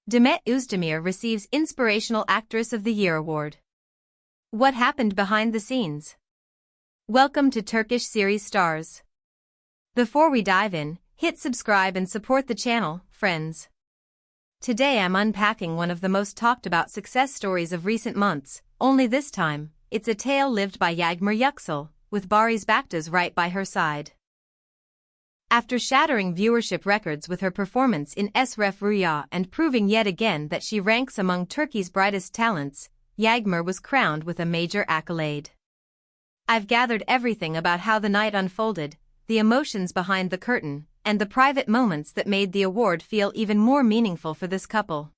Demet Özdemir receives Inspirational Actress of the Year award. What happened behind the scenes? Welcome to Turkish Series Stars. Before we dive in, hit subscribe and support the channel, friends. Today I'm unpacking one of the most talked about success stories of recent months, only this time, it's a tale lived by Yağmur Yüksel, with Barış Backstage right by her side. After shattering viewership records with her performance in Esref Rüya and proving yet again that she ranks among Turkey's brightest talents, Yağmur was crowned with a major accolade. I've gathered everything about how the night unfolded, the emotions behind the curtain, and the private moments that made the award feel even more meaningful for this couple.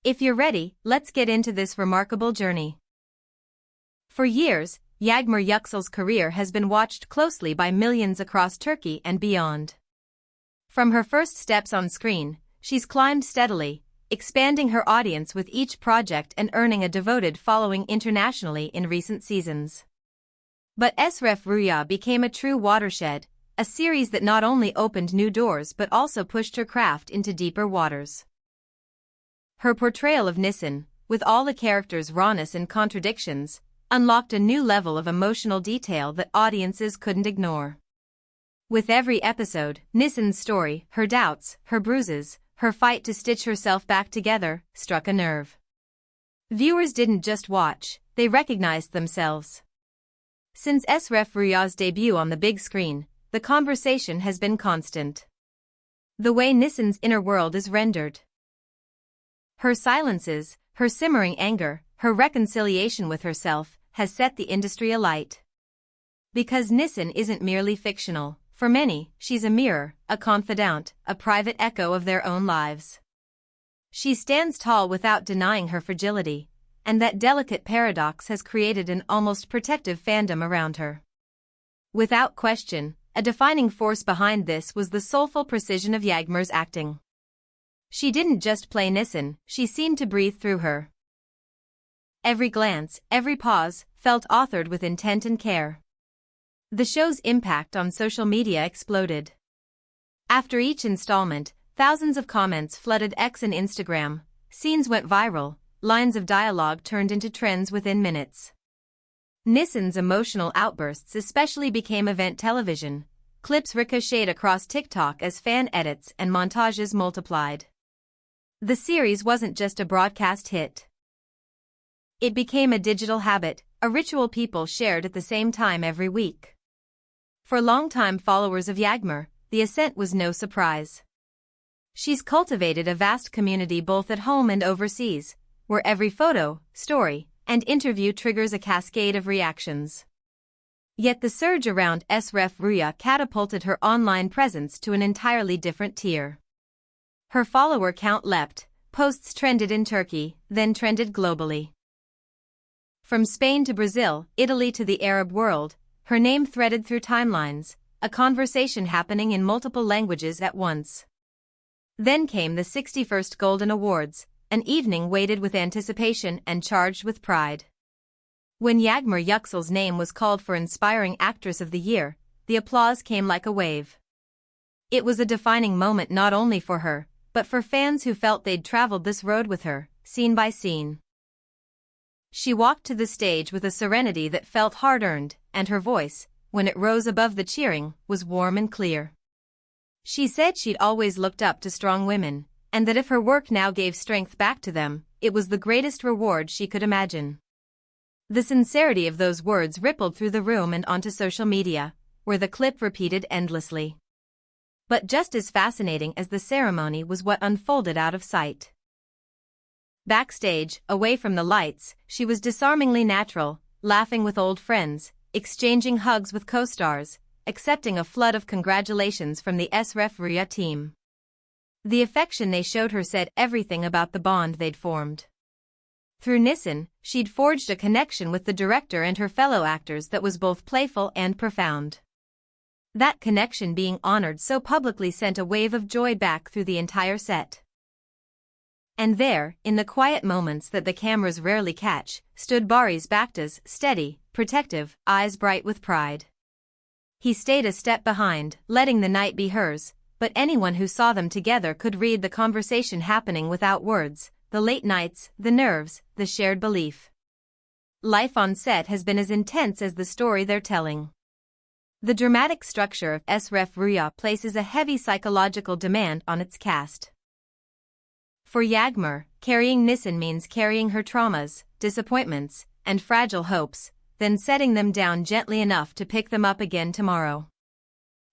If you're ready, let's get into this remarkable journey. For years, Yağmur Yüksel's career has been watched closely by millions across Turkey and beyond. From her first steps on screen, she's climbed steadily, expanding her audience with each project and earning a devoted following internationally in recent seasons. But Esref Rüya became a true watershed, a series that not only opened new doors but also pushed her craft into deeper waters. Her portrayal of Nisan, with all the characters' rawness and contradictions, unlocked a new level of emotional detail that audiences couldn't ignore. With every episode, Nisan's story, her doubts, her bruises, her fight to stitch herself back together, struck a nerve. Viewers didn't just watch, they recognized themselves. Since Esref Rüya's debut on the big screen, the conversation has been constant. The way Nisan's inner world is rendered. Her silences, her simmering anger, her reconciliation with herself, has set the industry alight. Because Nisan isn't merely fictional, for many, she's a mirror, a confidant, a private echo of their own lives. She stands tall without denying her fragility, and that delicate paradox has created an almost protective fandom around her. Without question, a defining force behind this was the soulful precision of Yağmur's acting. She didn't just play Nisan, she seemed to breathe through her. Every glance, every pause, felt authored with intent and care. The show's impact on social media exploded. After each installment, thousands of comments flooded X and Instagram, scenes went viral, lines of dialogue turned into trends within minutes. Nisan's emotional outbursts especially became event television, clips ricocheted across TikTok as fan edits and montages multiplied. The series wasn't just a broadcast hit. It became a digital habit, a ritual people shared at the same time every week. For longtime followers of Yağmur, the ascent was no surprise. She's cultivated a vast community both at home and overseas, where every photo, story, and interview triggers a cascade of reactions. Yet the surge around Esref Rüya catapulted her online presence to an entirely different tier. Her follower count leapt, posts trended in Turkey, then trended globally. From Spain to Brazil, Italy to the Arab world, her name threaded through timelines, a conversation happening in multiple languages at once. Then came the 61st Golden Awards, an evening weighted with anticipation and charged with pride. When Yağmur Yüksel's name was called for Inspiring Actress of the Year, the applause came like a wave. It was a defining moment not only for her, but for fans who felt they'd traveled this road with her, scene by scene. She walked to the stage with a serenity that felt hard-earned, and her voice, when it rose above the cheering, was warm and clear. She said she'd always looked up to strong women, and that if her work now gave strength back to them, it was the greatest reward she could imagine. The sincerity of those words rippled through the room and onto social media, where the clip repeated endlessly. But just as fascinating as the ceremony was what unfolded out of sight. Backstage, away from the lights, she was disarmingly natural, laughing with old friends, exchanging hugs with co-stars, accepting a flood of congratulations from the Esref Rüya team. The affection they showed her said everything about the bond they'd formed. Through Nisan, she'd forged a connection with the director and her fellow actors that was both playful and profound. That connection being honored so publicly sent a wave of joy back through the entire set. And there, in the quiet moments that the cameras rarely catch, stood Barış Backstage, steady, protective, eyes bright with pride. He stayed a step behind, letting the night be hers, but anyone who saw them together could read the conversation happening without words, the late nights, the nerves, the shared belief. Life on set has been as intense as the story they're telling. The dramatic structure of SRF Rüya places a heavy psychological demand on its cast. For Yağmur, carrying Nisan means carrying her traumas, disappointments, and fragile hopes, then setting them down gently enough to pick them up again tomorrow.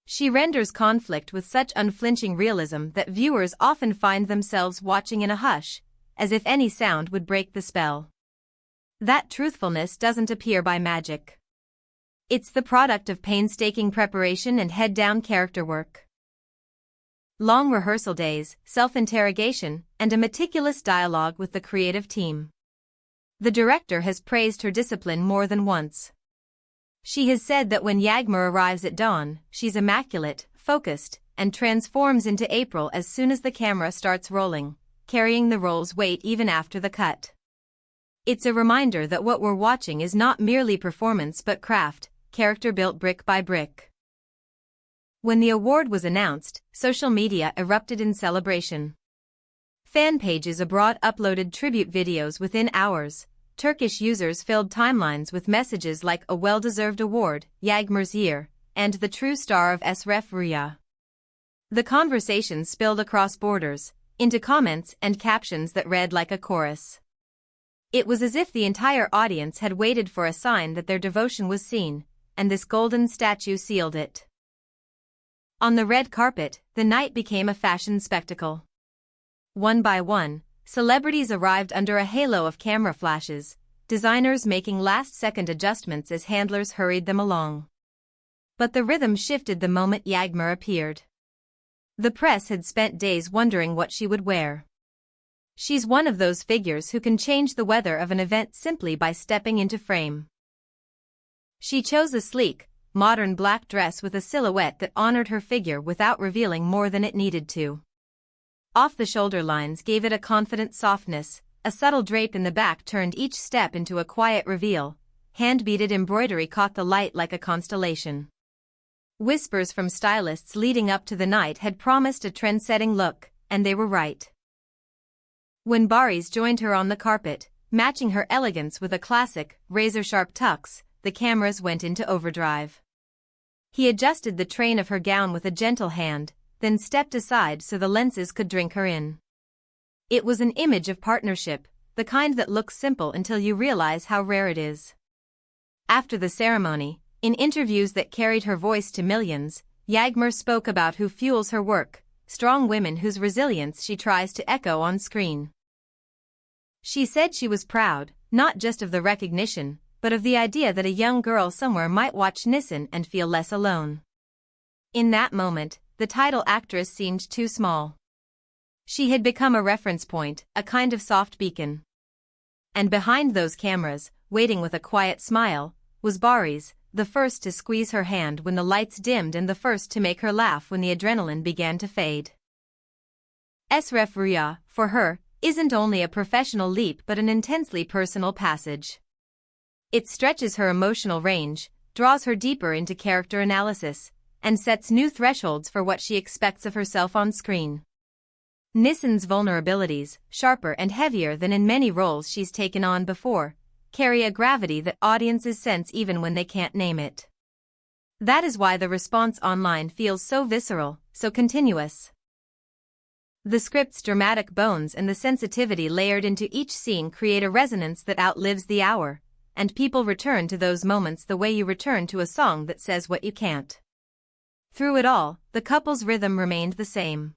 She renders conflict with such unflinching realism that viewers often find themselves watching in a hush, as if any sound would break the spell. That truthfulness doesn't appear by magic. It's the product of painstaking preparation and head-down character work. Long rehearsal days, self-interrogation, and a meticulous dialogue with the creative team. The director has praised her discipline more than once. She has said that when Yağmur arrives at dawn, she's immaculate, focused, and transforms into April as soon as the camera starts rolling, carrying the role's weight even after the cut. It's a reminder that what we're watching is not merely performance but craft, character built brick by brick. When the award was announced, social media erupted in celebration. Fan pages abroad uploaded tribute videos within hours. Turkish users filled timelines with messages like "a well-deserved award, Yağmur's year," and "the true star of SRF Rüya." The conversation spilled across borders, into comments and captions that read like a chorus. It was as if the entire audience had waited for a sign that their devotion was seen, and this golden statue sealed it. On the red carpet, the night became a fashion spectacle. One by one, celebrities arrived under a halo of camera flashes, designers making last-second adjustments as handlers hurried them along. But the rhythm shifted the moment Yağmur appeared. The press had spent days wondering what she would wear. She's one of those figures who can change the weather of an event simply by stepping into frame. She chose a sleek, modern black dress with a silhouette that honored her figure without revealing more than it needed to. Off-the-shoulder lines gave it a confident softness, a subtle drape in the back turned each step into a quiet reveal, hand-beaded embroidery caught the light like a constellation. Whispers from stylists leading up to the night had promised a trend-setting look, and they were right. When Barış joined her on the carpet, matching her elegance with a classic, razor-sharp tux, the cameras went into overdrive. He adjusted the train of her gown with a gentle hand, then stepped aside so the lenses could drink her in. It was an image of partnership, the kind that looks simple until you realize how rare it is. After the ceremony, in interviews that carried her voice to millions, Yağmur spoke about who fuels her work, strong women whose resilience she tries to echo on screen. She said she was proud, not just of the recognition, but of the idea that a young girl somewhere might watch Nisan and feel less alone. In that moment, the title actress seemed too small. She had become a reference point, a kind of soft beacon. And behind those cameras, waiting with a quiet smile, was Barış, the first to squeeze her hand when the lights dimmed and the first to make her laugh when the adrenaline began to fade. SRF Rüya, for her, isn't only a professional leap but an intensely personal passage. It stretches her emotional range, draws her deeper into character analysis, and sets new thresholds for what she expects of herself on screen. Nisan's vulnerabilities, sharper and heavier than in many roles she's taken on before, carry a gravity that audiences sense even when they can't name it. That is why the response online feels so visceral, so continuous. The script's dramatic bones and the sensitivity layered into each scene create a resonance that outlives the hour, and people return to those moments the way you return to a song that says what you can't. Through it all, the couple's rhythm remained the same.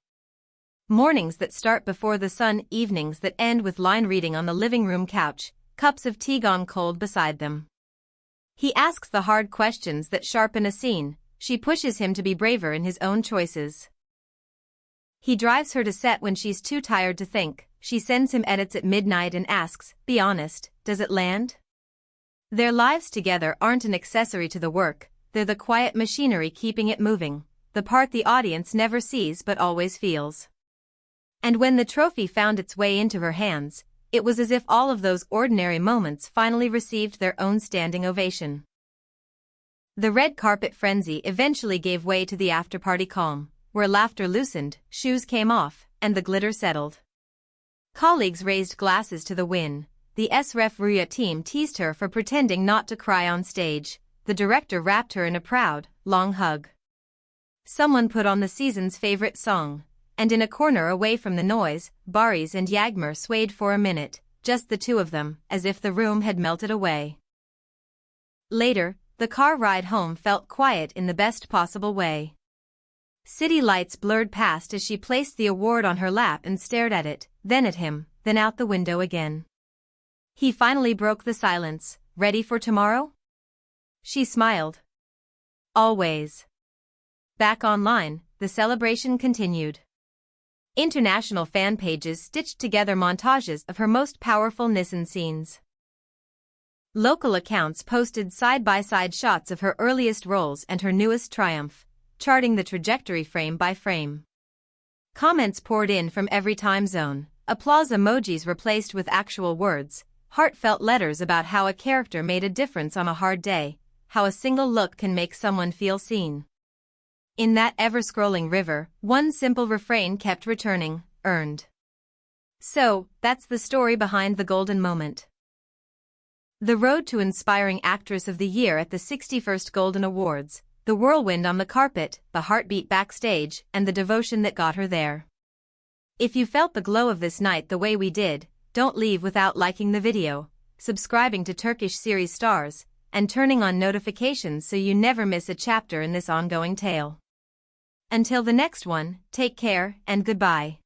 Mornings that start before the sun, evenings that end with line reading on the living room couch, cups of tea gone cold beside them. He asks the hard questions that sharpen a scene, she pushes him to be braver in his own choices. He drives her to set when she's too tired to think, she sends him edits at midnight and asks, "Be honest, does it land?" Their lives together aren't an accessory to the work, they're the quiet machinery keeping it moving, the part the audience never sees but always feels. And when the trophy found its way into her hands, it was as if all of those ordinary moments finally received their own standing ovation. The red carpet frenzy eventually gave way to the after-party calm, where where laughter loosened, shoes came off, and the glitter settled. Colleagues raised glasses to the win. The SRF team teased her for pretending not to cry on stage. The director wrapped her in a proud, long hug. Someone put on the season's favorite song, and in a corner away from the noise, Barış and Yağmur swayed for a minute, just the two of them, as if the room had melted away. Later, the car ride home felt quiet in the best possible way. City lights blurred past as she placed the award on her lap and stared at it, then at him, then out the window again. He finally broke the silence. Ready for tomorrow? She smiled. Always. Back online, the celebration continued. International fan pages stitched together montages of her most powerful Nissan scenes. Local accounts posted side-by-side shots of her earliest roles and her newest triumph, charting the trajectory frame by frame. Comments poured in from every time zone, applause emojis replaced with actual words, heartfelt letters about how a character made a difference on a hard day, how a single look can make someone feel seen. In that ever-scrolling river, one simple refrain kept returning, earned. So, that's the story behind the golden moment. The road to Inspiring Actress of the Year at the 61st Golden Awards, the whirlwind on the carpet, the heartbeat backstage, and the devotion that got her there. If you felt the glow of this night the way we did, don't leave without liking the video, subscribing to Turkish series stars, and turning on notifications so you never miss a chapter in this ongoing tale. Until the next one, take care and goodbye.